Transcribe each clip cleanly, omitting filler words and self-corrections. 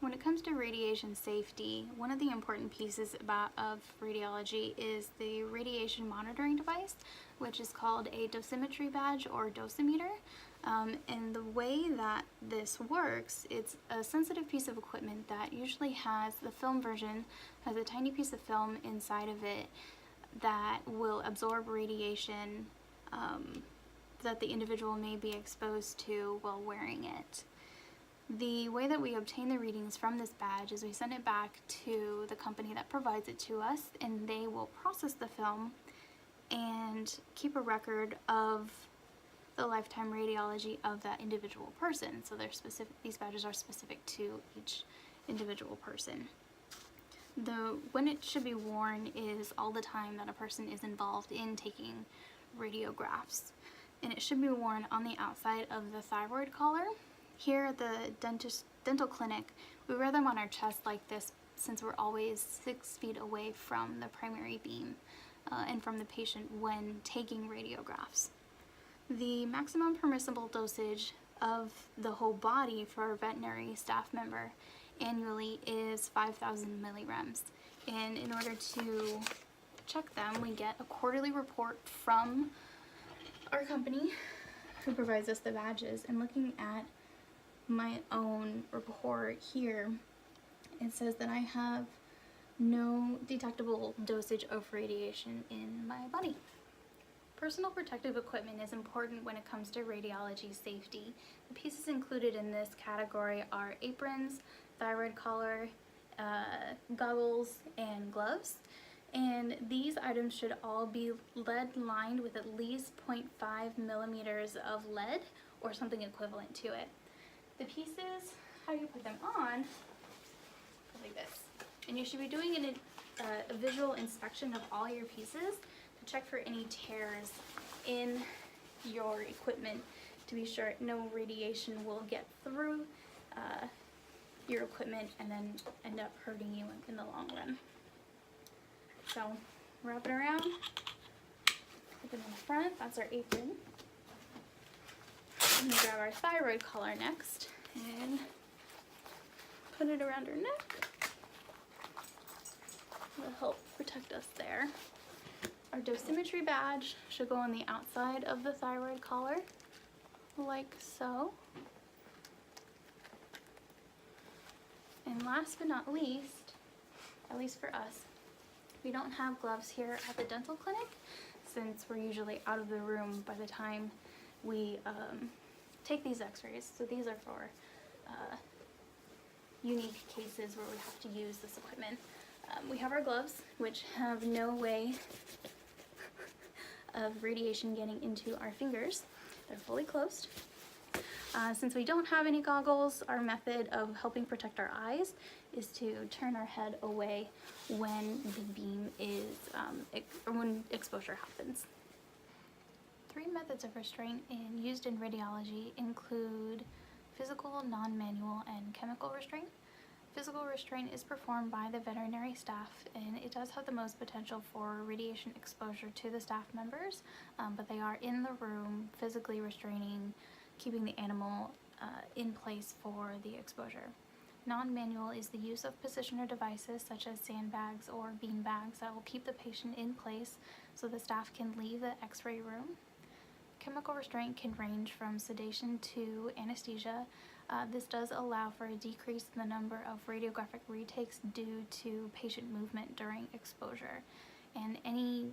When it comes to radiation safety, one of the important pieces of radiology is the radiation monitoring device, which is called a dosimetry badge or dosimeter. And the way that this works, it's a sensitive piece of equipment that usually has, the film version has a tiny piece of film inside of it that will absorb radiation that the individual may be exposed to while wearing it. The way that we obtain the readings from this badge is we send it back to the company that provides it to us, and they will process the film and keep a record of the lifetime radiology of that individual person. So they're specific, these badges are specific to each individual person. When it should be worn is all the time that a person is involved in taking radiographs. And it should be worn on the outside of the thyroid collar. Here at the dental clinic, we wear them on our chest like this since we're always 6 feet away from the primary beam and from the patient when taking radiographs. The maximum permissible dosage of the whole body for a veterinary staff member annually is 5,000 milligrams. And in order to check them, we get a quarterly report from our company who provides us the badges. And looking at my own report here, it says that I have no detectable dosage of radiation in my body. Personal protective equipment is important when it comes to radiology safety. The pieces included in this category are aprons, thyroid collar, goggles, and gloves. And these items should all be lead lined with at least 0.5 millimeters of lead or something equivalent to it. The pieces, how you put them on, like this. And you should be doing a visual inspection of all your pieces to check for any tears in your equipment to be sure no radiation will get through your equipment and then end up hurting you in the long run. So wrap it around, put it in the front, that's our apron. I'm going to grab our thyroid collar next and put it around her neck. It'll help protect us there. Our dosimetry badge should go on the outside of the thyroid collar, like so. And last but not least, at least for us, we don't have gloves here at the dental clinic since we're usually out of the room by the time we take these x-rays. So these are for unique cases where we have to use this equipment. We have our gloves, which have no way of radiation getting into our fingers. They're fully closed. Since we don't have any goggles, our method of helping protect our eyes is to turn our head away when the beam is, or when exposure happens. 3 methods of restraint used in radiology include physical, non-manual, and chemical restraint. Physical restraint is performed by the veterinary staff, and it does have the most potential for radiation exposure to the staff members, but they are in the room physically restraining, keeping the animal in place for the exposure. Non-manual is the use of positioner devices such as sandbags or bean bags that will keep the patient in place so the staff can leave the x-ray room. Chemical restraint can range from sedation to anesthesia. This does allow for a decrease in the number of radiographic retakes due to patient movement during exposure. And any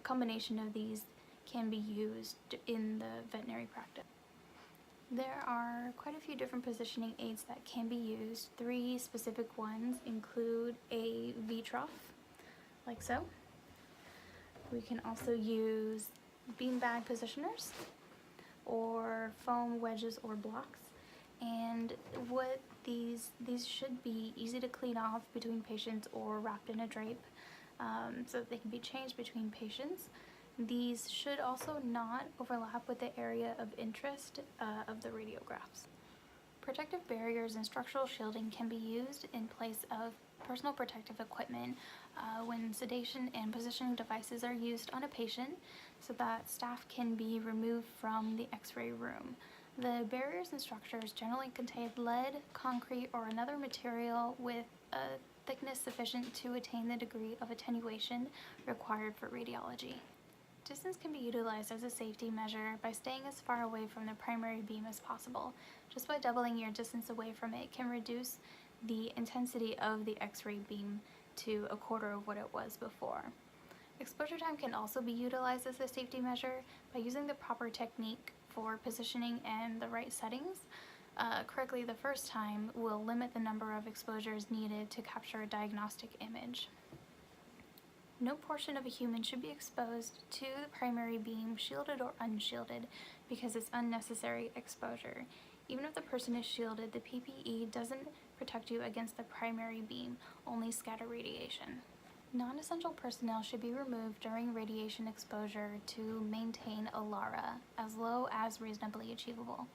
combination of these can be used in the veterinary practice. There are quite a few different positioning aids that can be used. 3 specific ones include a V-trough, like so. We can also use beanbag positioners or foam wedges or blocks. And what these should be easy to clean off between patients or wrapped in a drape so that they can be changed between patients. These should also not overlap with the area of interest of the radiographs. Protective barriers and structural shielding can be used in place of personal protective equipment when sedation and positioning devices are used on a patient so that staff can be removed from the x-ray room. The barriers and structures generally contain lead, concrete, or another material with a thickness sufficient to attain the degree of attenuation required for radiology. Distance can be utilized as a safety measure by staying as far away from the primary beam as possible. Just by doubling your distance away from it can reduce the intensity of the X-ray beam to a quarter of what it was before. Exposure time can also be utilized as a safety measure by using the proper technique for positioning and the right settings correctly the first time will limit the number of exposures needed to capture a diagnostic image. No portion of a human should be exposed to the primary beam, shielded or unshielded, because it's unnecessary exposure. Even if the person is shielded, the PPE doesn't protect you against the primary beam, only scatter radiation. Non-essential personnel should be removed during radiation exposure to maintain a LARA as low as reasonably achievable.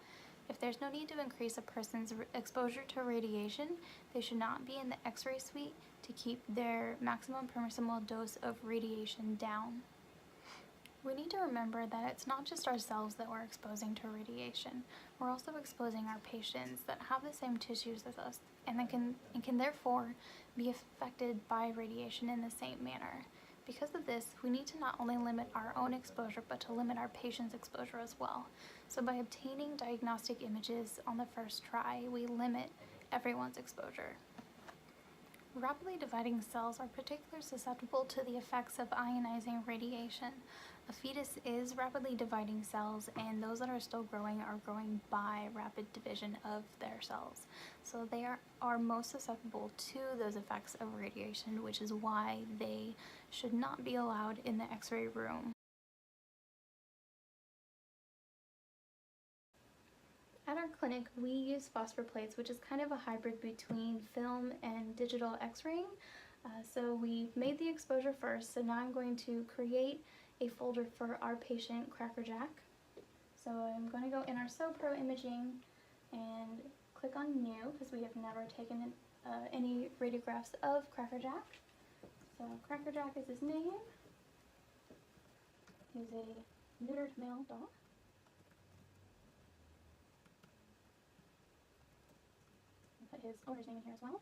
If there's no need to increase a person's exposure to radiation, they should not be in the X-ray suite to keep their maximum permissible dose of radiation down. We need to remember that it's not just ourselves that we're exposing to radiation. We're also exposing our patients that have the same tissues as us and can therefore be affected by radiation in the same manner. Because of this, we need to not only limit our own exposure, but to limit our patient's exposure as well. So by obtaining diagnostic images on the first try, we limit everyone's exposure. Rapidly dividing cells are particularly susceptible to the effects of ionizing radiation. A fetus is rapidly dividing cells, and those that are still growing are growing by rapid division of their cells. So they are most susceptible to those effects of radiation, which is why they should not be allowed in the X-ray room. At our clinic, we use phosphor plates, which is kind of a hybrid between film and digital X-raying. So we made the exposure first, so now I'm going to create a folder for our patient, Crackerjack. So I'm going to go in our SoPro imaging and click on new, because we have never taken any radiographs of Crackerjack. So Crackerjack is his name. He's a neutered male dog. I'll put his owner's name in here as well.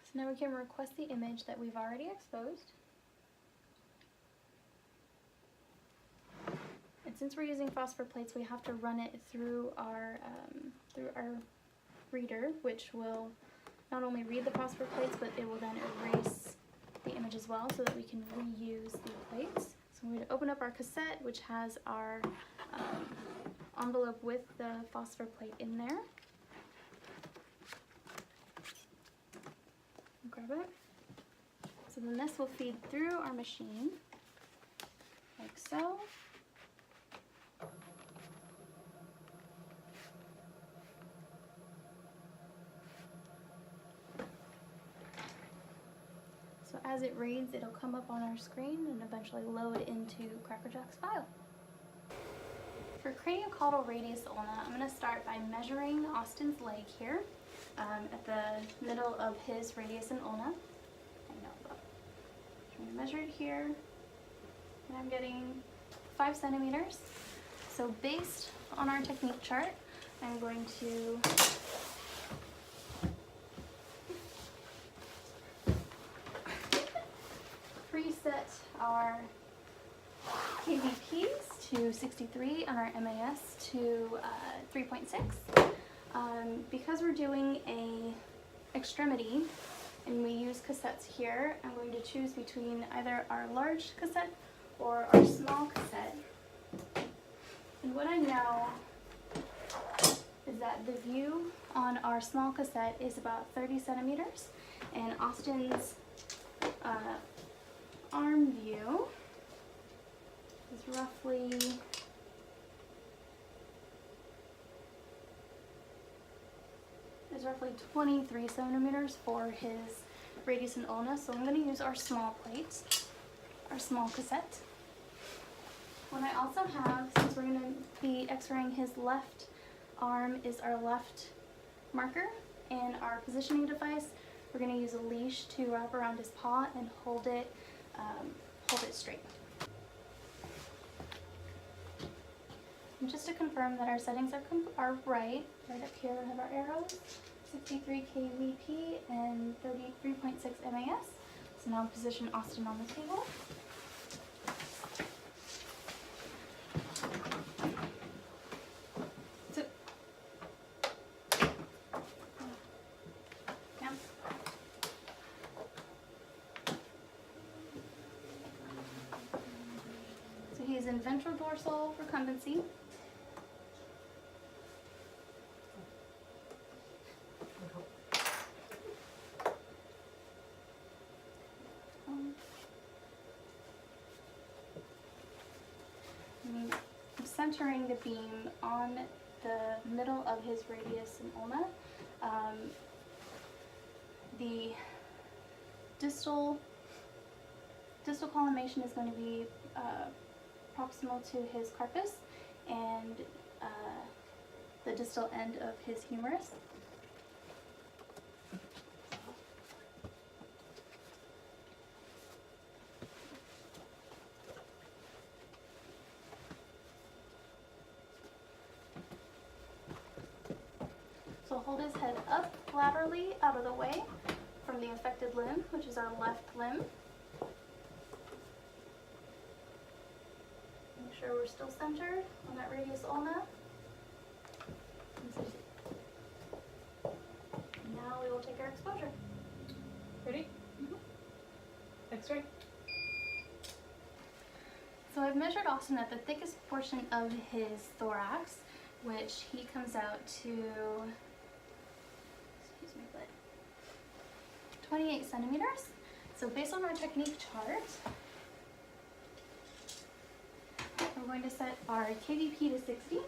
So now we can request the image that we've already exposed. And since we're using phosphor plates, we have to run it through our reader, which will not only read the phosphor plates, but it will then erase the image as well, so that we can reuse the plates. So I'm going to open up our cassette, which has our envelope with the phosphor plate in there. Grab it. So then this will feed through our machine, like so. So as it reads, it'll come up on our screen and eventually load into Crackerjack's file. For craniocaudal radius ulna, I'm going to start by measuring Austin's leg here at the middle of his radius and ulna. I'm going to measure it here, and I'm getting 5 centimeters. So based on our technique chart, I'm going to preset our KVPs to 63 and our MAS to 3.6. Because we're doing a extremity and we use cassettes here, I'm going to choose between either our large cassette or our small cassette. And what I know is that the view on our small cassette is about 30 centimeters, and Austin's arm view is roughly 23 centimeters for his radius and ulna. So I'm going to use our small plates, our small cassette. What I also have, since we're going to be x-raying his left arm, is our left marker, and our positioning device, we're going to use a leash to wrap around his paw and hold it straight. And just to confirm that our settings are right up here we have our arrows, 63 kVp and 33.6 MAS. So now position Austin on the table. So, yeah. So he is in ventral dorsal recumbency. I'm centering the beam on the middle of his radius and ulna. The distal collimation is going to be proximal to his carpus and the distal end of his humerus. So hold his head up laterally out of the way from the affected limb, which is our left limb. Make sure we're still centered on that radius ulna. Now we will take our exposure. Ready? X-ray. So I've measured Austin at the thickest portion of his thorax, which he comes out to, excuse me, but 28 centimeters. So based on our technique chart, we're going to set our KVP to 60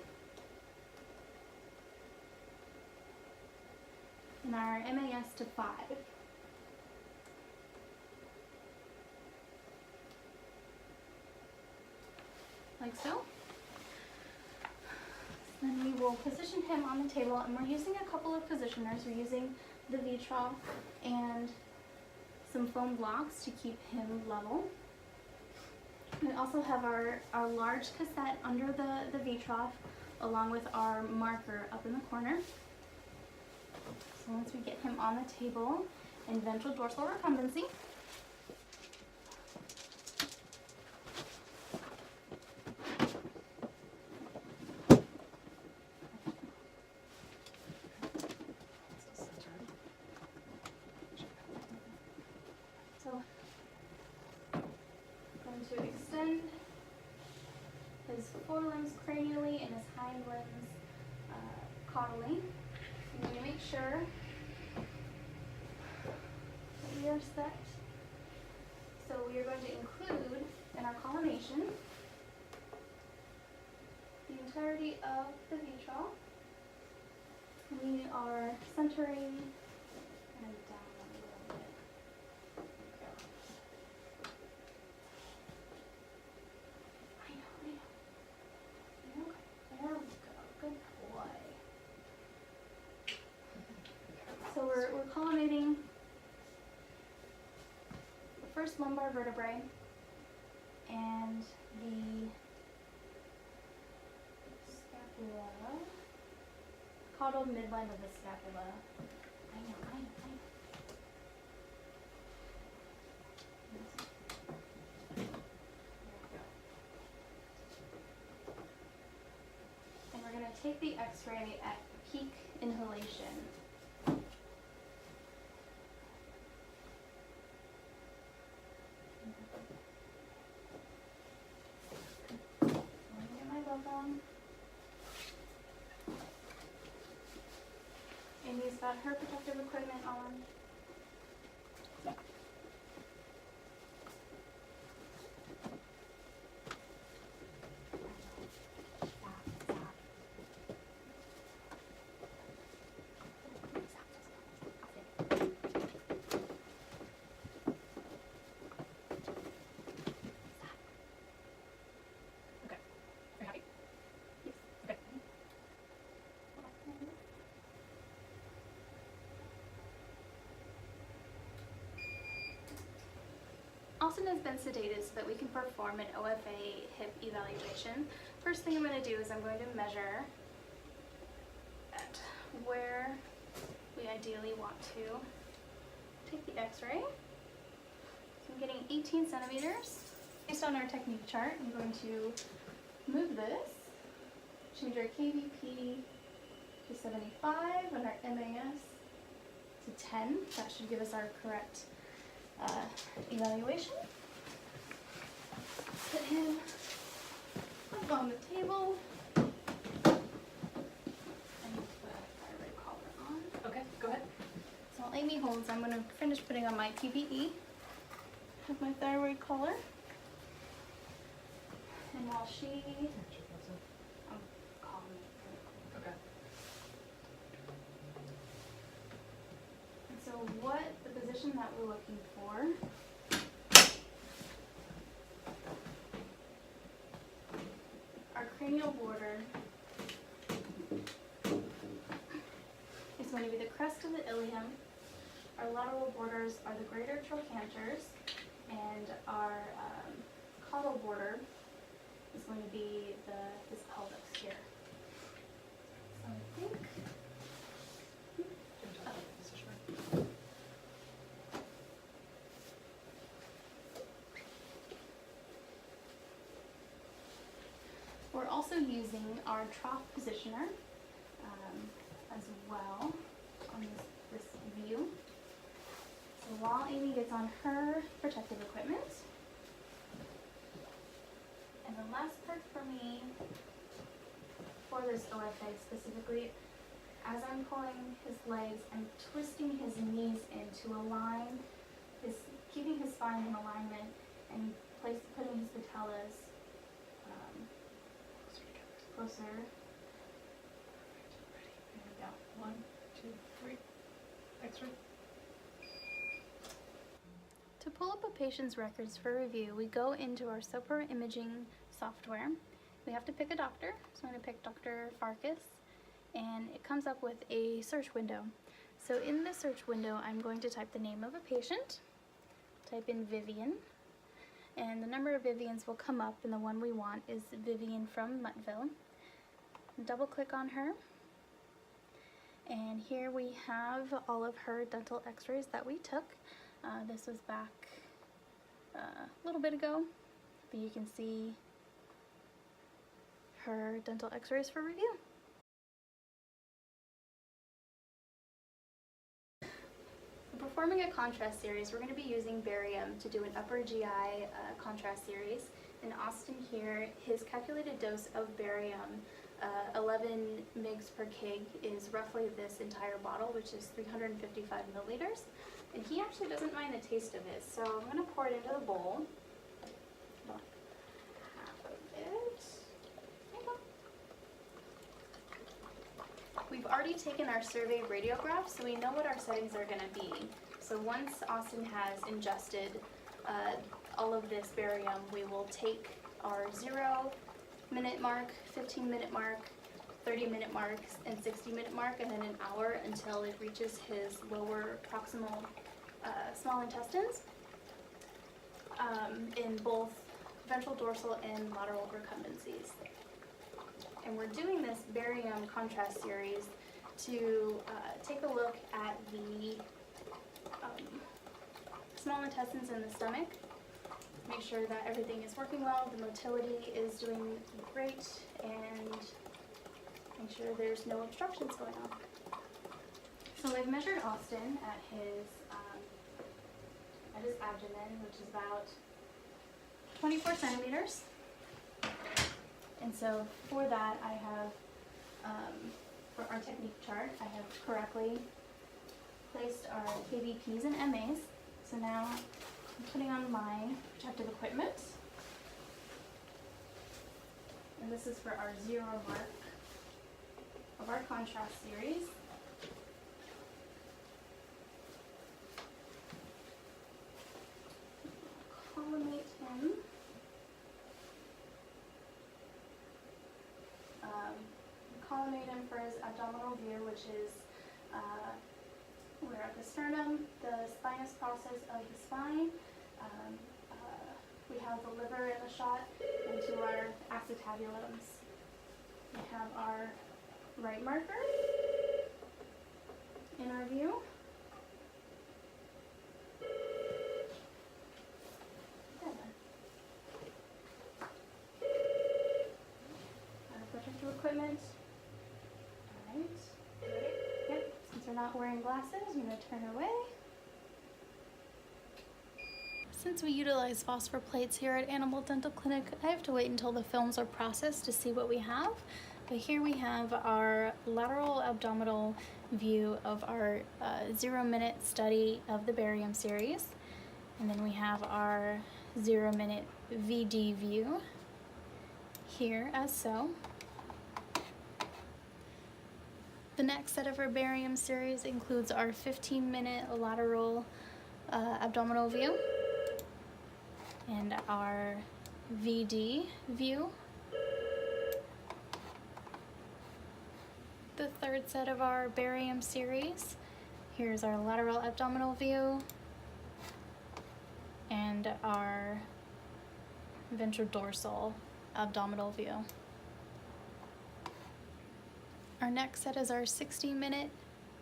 and our MAS to 5. Like so. Then we will position him on the table, and we're using a couple of positioners. We're using the V-trough and some foam blocks to keep him level. We also have our large cassette under the V-trough, along with our marker up in the corner. So once we get him on the table in ventral dorsal recumbency, to extend his forelimbs cranially and his hind limbs caudally. And we make sure that we are set. So we are going to include in our collimation the entirety of the V-trough. We are centering and down a little bit. There we go. Good boy. So we're collimating the first lumbar vertebrae and the scapula, caudal midline of the scapula. I know. We're going to take the x-ray at peak inhalation. I'm going to get my glove on. Amy's got her protective equipment on. Austin has been sedated so that we can perform an OFA hip evaluation. First thing I'm going to do is I'm going to measure at where we ideally want to take the x-ray. So I'm getting 18 centimeters. Based on our technique chart, I'm going to move this, change our KVP to 75 and our MAS to 10. That should give us our correct evaluation. Put him up on the table. And put a thyroid collar on. Okay, go ahead. So while Amy holds, I'm going to finish putting on my PPE. Have my thyroid collar. And while she... I'm calling. Okay. And so what the position that we're looking for our cranial border is going to be the crest of the ilium. Our lateral borders are the greater trochanters, and our caudal border is going to be this pelvis here. So I think we're also using our trough positioner as well on this view. So while Amy gets on her protective equipment, and the last part for me for this OFA specifically, as I'm pulling his legs, I'm twisting his knees in to align keeping his spine in alignment and putting his patellas closer. There we go. 1, 2, 3. X-ray. To pull up a patient's records for review, we go into our SOPR imaging software. We have to pick a doctor, so I'm going to pick Dr. Farkas, and it comes up with a search window. So in the search window, I'm going to type the name of a patient, type in Vivian, and the number of Vivians will come up, and the one we want is Vivian from Muttville. Double click on her, and here we have all of her dental x-rays that we took. This was back a little bit ago, but you can see her dental x-rays for review. Performing a contrast series, we're going to be using barium to do an upper GI contrast series. In Austin here, his calculated dose of barium, 11 mg per kg, is roughly this entire bottle, which is 355 milliliters. And he actually doesn't mind the taste of it, so I'm going to pour it into the bowl. About half of it. There you go. We've already taken our survey radiograph, so we know what our settings are going to be. So once Austin has ingested all of this barium, we will take our 0-minute mark, 15-minute mark, 30-minute mark, and 60-minute mark, and then an hour until it reaches his lower proximal small intestines in both ventral dorsal and lateral recumbencies. And we're doing this barium contrast series to take a look at the small intestines and the stomach, make sure that everything is working well, the motility is doing great, and make sure there's no obstructions going on. So I've measured Austin at his abdomen, which is about 24 centimeters. And so for that, I have, for our technique chart, I have correctly placed our KVPs and MAs. So now I'm putting on my protective equipment. And this is for our 0 mark of our contrast series. Collimate him. Collimate him for his abdominal view, which is we're at the sternum, the spinous process of the spine, have the liver in the shot, and to our acetabulums. We have our right marker in our view. Our protective equipment. Alright. Yep, since we're not wearing glasses, I'm going to turn away. Since we utilize phosphor plates here at Animal Dental Clinic, I have to wait until the films are processed to see what we have. But here we have our lateral abdominal view of our 0-minute study of the barium series. And then we have our 0-minute VD view here as so. The next set of our barium series includes our 15-minute lateral abdominal view and our VD view. The third set of our barium series, here's our lateral abdominal view and our ventrodorsal abdominal view. Our next set is our 60-minute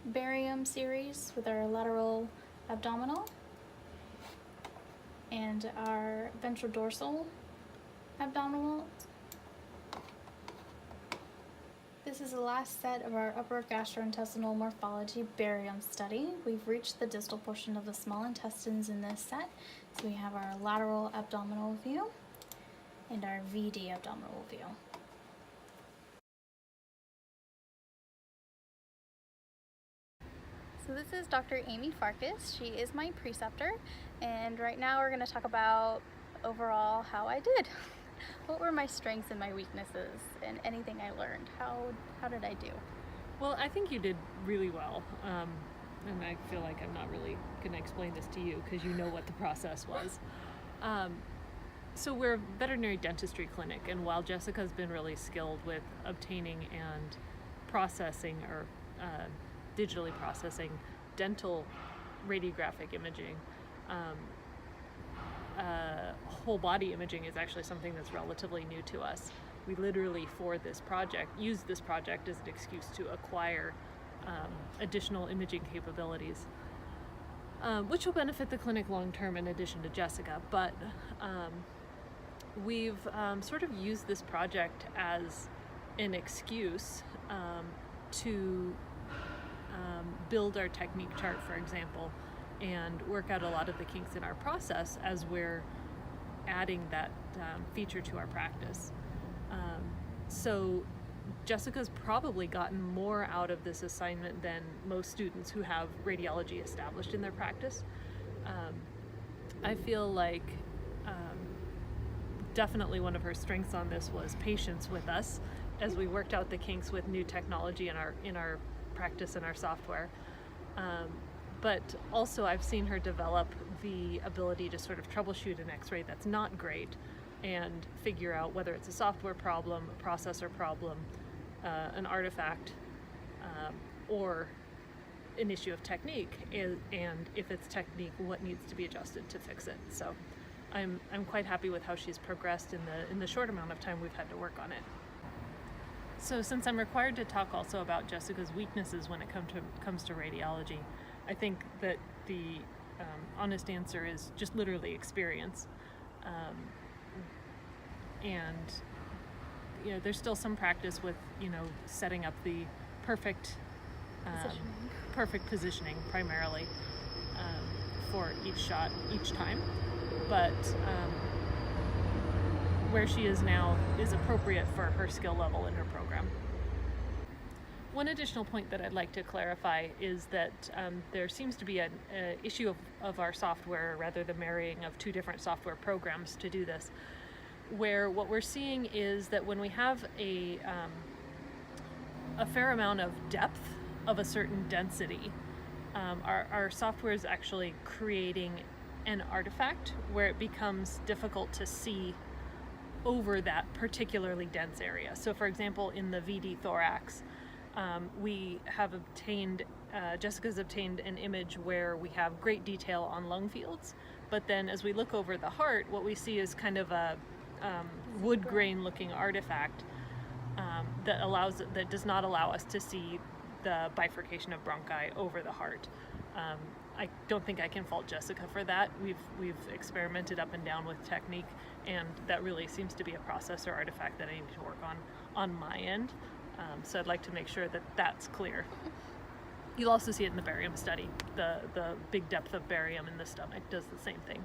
barium series with our lateral abdominal and our ventrodorsal abdominal. This is the last set of our upper gastrointestinal morphology barium study. We've reached the distal portion of the small intestines in this set. So we have our lateral abdominal view and our VD abdominal view. So this is Dr. Amy Farkas. She is my preceptor, and right now we're going to talk about overall how I did. What were my strengths and my weaknesses and anything I learned? How did I do? Well, I think you did really well, and I feel like I'm not really going to explain this to you because you know what the process was. So we're a veterinary dentistry clinic, and while Jessica's been really skilled with obtaining and processing or digitally processing dental radiographic imaging, whole body imaging is actually something that's relatively new to us. We literally, for this project, used this project as an excuse to acquire additional imaging capabilities, which will benefit the clinic long term in addition to Jessica. But we've sort of used this project as an excuse to build our technique chart, for example, and work out a lot of the kinks in our process as we're adding that feature to our practice. So Jessica's probably gotten more out of this assignment than most students who have radiology established in their practice. I feel like definitely one of her strengths on this was patience with us as we worked out the kinks with new technology in our practice and our software. But also I've seen her develop the ability to sort of troubleshoot an x-ray that's not great and figure out whether it's a software problem, a processor problem, an artifact, or an issue of technique, and if it's technique, what needs to be adjusted to fix it. So I'm quite happy with how she's progressed in the short amount of time we've had to work on it. So since I'm required to talk also about Jessica's weaknesses when it comes to radiology, I think that the honest answer is just literally experience. And there's still some practice with setting up the perfect positioning primarily for each shot each time, but where she is now is appropriate for her skill level in her program. One additional point that I'd like to clarify is that there seems to be an issue of our software, or rather the marrying of two different software programs to do this, where what we're seeing is that when we have a fair amount of depth of a certain density, our software is actually creating an artifact where it becomes difficult to see over that particularly dense area. So for example, in the VD thorax, we have obtained, Jessica's obtained an image where we have great detail on lung fields, But then as we look over the heart, what we see is kind of a wood grain looking artifact that does not allow us to see the bifurcation of bronchi over the heart. I don't think I can fault Jessica for that. We've experimented up and down with technique, and that really seems to be a process or artifact that I need to work on my end. So I'd like to make sure that that's clear. You'll also see it in the barium study. The big depth of barium in the stomach does the same thing.